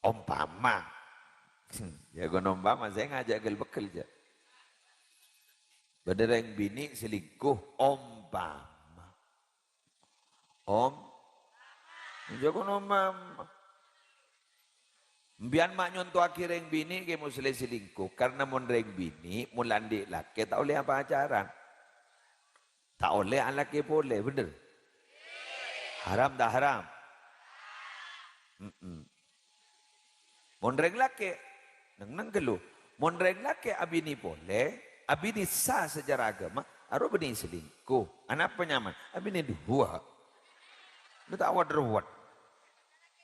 Umpama. Ya gue umpama saya ngajak gel-bekel aja. Bedereng bini selingkuh umpama. Jago umpama. Biar mak nyontoh akhirnya bini ke muslim selingkuh karena mondreng bini mulandi laki tak oleh apa ajaran. Tak oleh anak ke boleh, bener. Haram dah haram. Mondreng laki neng gelu. Mondreng laki abini boleh, abini sah secara agama, aru bini selingkuh. Anak penyaman, abini dua. Lu tak awad-rawad.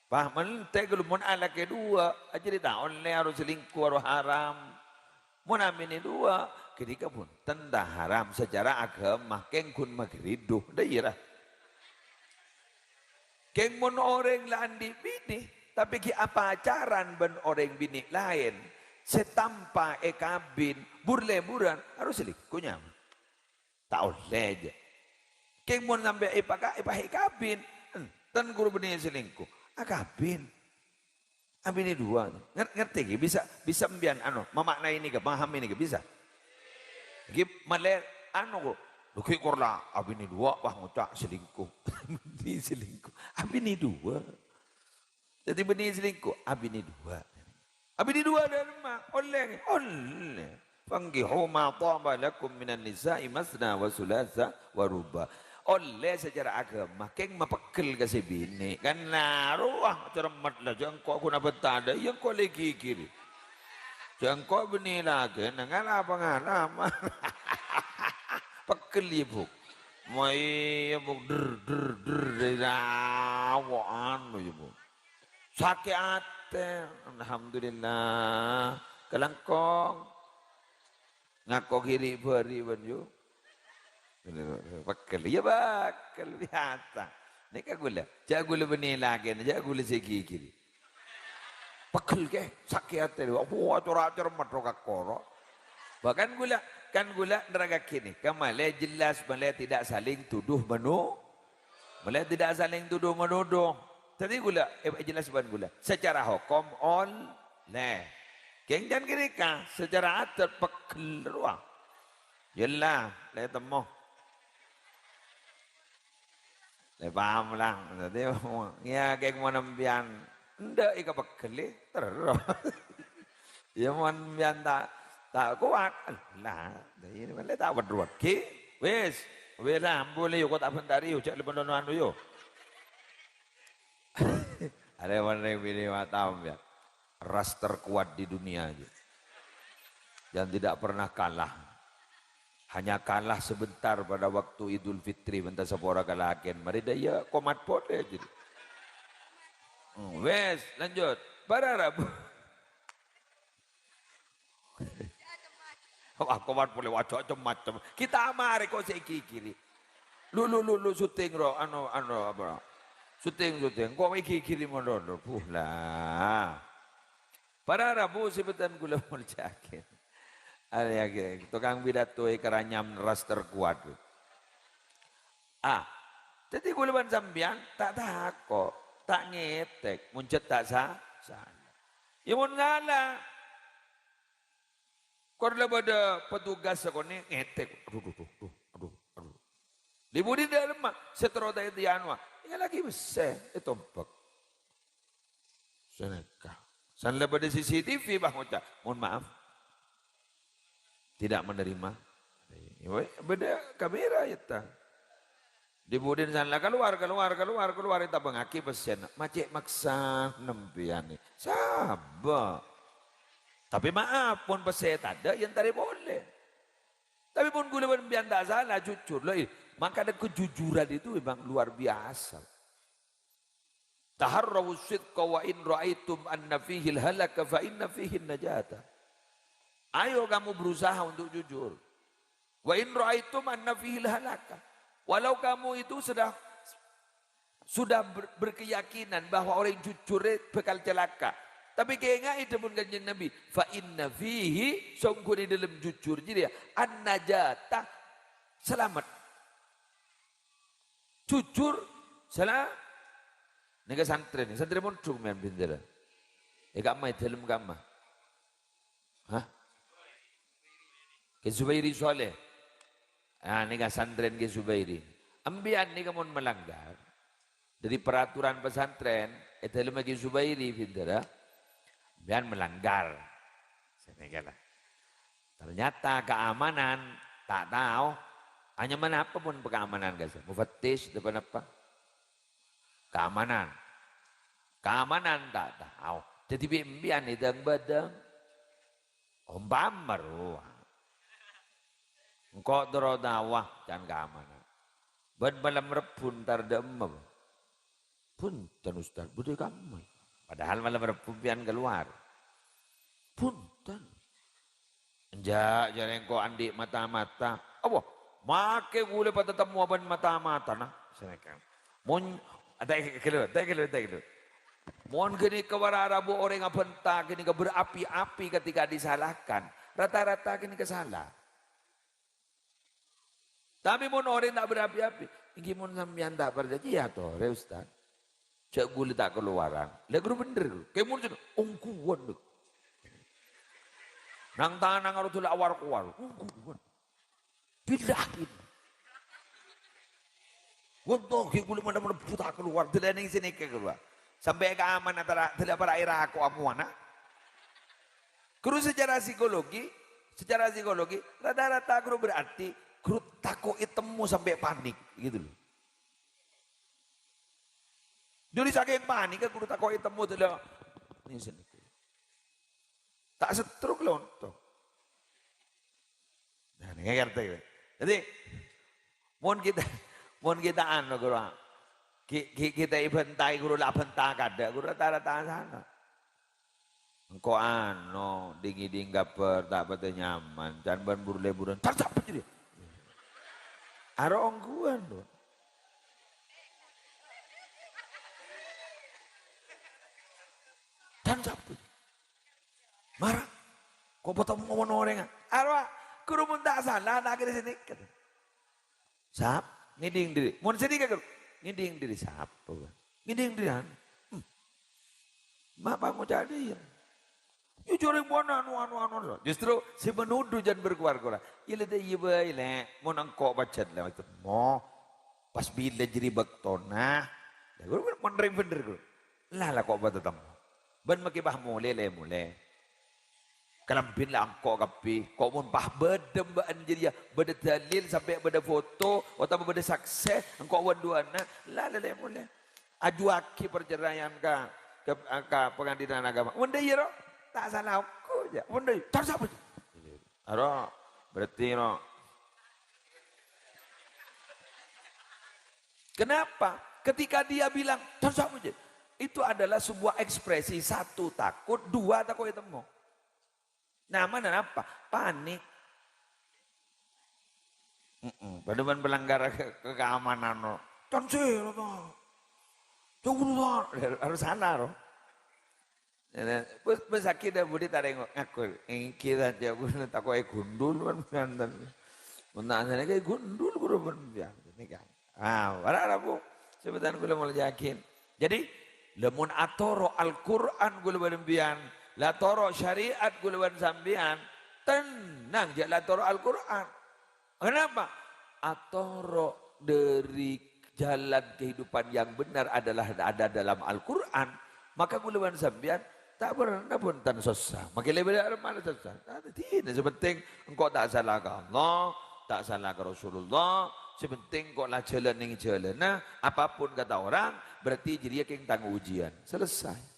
Paham ente kalau mun ala kedua aja di tahun le harus selingkuh harus haram. Mun amini dua ketika pun tenda haram secara agama keng kun magriduh daerah. Keng mun orang landi bini tapi ki apa acaran ben orang bini lain setampa kabin burle-buran harus selingkuhnya. Tak oleh aja. Keng mun ngambil ipah kabin ten guru bini selingkuh. Akabin, abini dua, ngerti gak? Bisa mbian memaknai ini gak, paham ini gak bisa? Gip malah kok, luki korla, abini dua, wah ngucak selingkuh, abini selingkuh, abini dua, jadi bini selingkuh, abini dua dan mak, oleh, Fangihu ma taba lakum minan nisa'i masna wa sulasa wa ruba. Oleh secara agama keng mapekel ke si bini kan naruah cermat lah jangan kau guna betada yang kau lagi kiri jangan kau bini lagi nangala pengalaman pekel ibu mai ibu der awaan ibu sakit hati alhamdulillah kelangkong ngakok kiri beri banyu Bakal, ya bakal biasa. Ini kan gula, jangan gula benih lagi, jangan gula segi kiri. Bakal ke, sakit hati, wah acor-acor matrok koro. Bahkan gula, kan gula neraka kini. Kemana jelas, malah tidak saling tuduh malah tidak saling tuduh menuduh. Tadi gula, jelas ban gula. Secara hukum oleh, keng dan kiri kah, secara atur bakal ruang. Yelah, lihat temu. Paham lah, jadi ya kayak mau nembian, ndak ika bekeli terus, ya mau nembian tak kuat, lah, jadi ini malah tak berdua, wes lah, boleh yuk kau tak pentari yuk, cak lepas donoan yuk, ada mana yang pilih matam ya, ras terkuat di dunia aja, yang tidak pernah kalah. Hanya kalah sebentar pada waktu Idul Fitri bentar sepora kalaken. Mari daya komat pot aja. Wes lanjut. Bararabu. Komat boleh wajah macam. Kita amari kok seki kiri. Lu syuting ro apa? Syuting. Kok iki kiri mono lah. Bararabu sebutan gula mau jaket. Ada tukang bidato keranyam ras terkuat. Jadi gue leban sambian tak takut, tak ngetek, muncet tak sah. Ya mau ngalah. Kau pada petugas sekolah ngetek, aduh. Dibudi dalam mak, seterota itu yanwa, ya lagi besar, itu tombak. Seneka. San lepas CCTV bah ngucap, mohon maaf. Tidak menerima. Beda kamera ya ta. Dibudin sana keluar kita bengaki pesen. Macik maksa nempian nih. Sabar. Tapi maaf pun pesen ada yang tadi boleh. Tapi pun gue lebih biar tak salah jujur loh. Maka ada kejujuran itu memang luar biasa. Taharrawu sidqa wa in ra'aitum anna fihi al-halaka fa inna fihi najata. Ayo kamu berusaha untuk jujur. Wa in ra'aitum anna fihi halaka. Walau kamu itu sudah berkeyakinan bahwa orang jujur bakal celaka. Tapi kayaknya itu pun kanjeng Nabi. Fa inna fihi sungguh di dalam jujur. Jadi ya, an-najata selamat. Jujur selamat. Nega santri pun cuma bendera. Kak mai dalam kama. Hah? Ke Zubairi soleh. Ah, ini ka santren ke Zubairi. Ambian ni kamu melanggar. Dari peraturan pesantren, dalam ke Zubairi, findera. Ambian melanggar. Senegala. Ternyata keamanan tak tahu. Hanya mana apa pun keamanan guys. Mufattish depan apa? Keamanan. Keamanan tak tahu. Jadi bimbingan idang badang. Ombam baru. Engkau terus dawah dan keamanan. Ben malam repun tardem. Punten Ustaz, budaya kamu. Padahal malam repun pian keluar. Punten. Enjak jarang kau andi mata-mata. Allah, make gule pada temu aban mata-mata nah. Senekan. Mon ada kelo. Mon kini kewararabu orang apenta kini ke berapi-api ketika disalahkan. Rata-rata kini kesalah. Tapi mon orang tak berapi-api. Ini mon sampean tak berjanji ya toh, Ustaz. Cak gule tak keluaran. Lah guru bener. Kayak mon ongkuan. Nang tanang harus tulah awar kuar. Bilahin. Untuk gule mana putar keluar. Tidak ning sini keluar. Sampai keamanan antara tidak para air aku amuana. Guru secara psikologi rata-rata guru berarti guru takut temu sampai panik gitu loh. Jadi saking panik guru takut temu tidak ini sini. Tak setruk lontok. Nah, ini ngerti. Jadi, mohon kita anu guru. Kita ibentai guru lah bentak kada guru rata-rata sana. Engkau anu dingin gaper tak pada nyaman dan ban burle-buran. Tak jadi. Aro ongguan loh. Dan sapu. Marah. Kau potong ngomong orang. Arwah, guru pun tak salah, nak kira sini. Sap, ngiding diri. Mau sedih kan? Ngiding diri siapa? Ngiding diri. Mak mau jadi ya. Jujur yang mana anu. Justru si menuduh jangan berkuar-kuar. Ile deh ile, mau nangkok baca lah itu. Mau pas bila jadi baktona. Guru menerima bener guru. Lah kok batu tamu. Ben makibah mulai. Kalampin lah angkok kapi. Kok mun pah bedem ba anjir ya. Beda dalil sampai beda foto. Atau beda saksi. Angkok wanduana. Lah mulai. Ajuaki perceraian ka pengadilan agama. Wanda iya ro. Tak salah aku aja. Wanda iya. Tak salah. Aro. Berarti ro. Kenapa? Ketika dia bilang. Tak salah aja. Itu adalah sebuah ekspresi. Satu takut. Dua takut ketemu. Nah, mana apa? Panik. Padahal pelanggar keamanan. Cancel. Tunggu harus sana loh. Besaki dah budi tarengok aku. Kita aja guna takoi gundul kan. Menang sana kayak gundul guru berbiak. Ini kan. Warna bu. Sebentar gula mau yakin. Jadi lemun atoro Al-Quran gula berbiak. La toro syariat guluan sambian tenang je la toro Al-Quran. Kenapa? Atoro dari jalan kehidupan yang benar adalah ada dalam Al-Quran. Maka guluan sambian tak pernah pun tan susah. Makin lebih dari mana susah. Tidak sepenting engkau tak salah ke Allah, tak salah ke Rasulullah. Sepenting kau lah jalan yang jalan. Nah, apapun kata orang berarti jadi yang tanggung ujian. Selesai.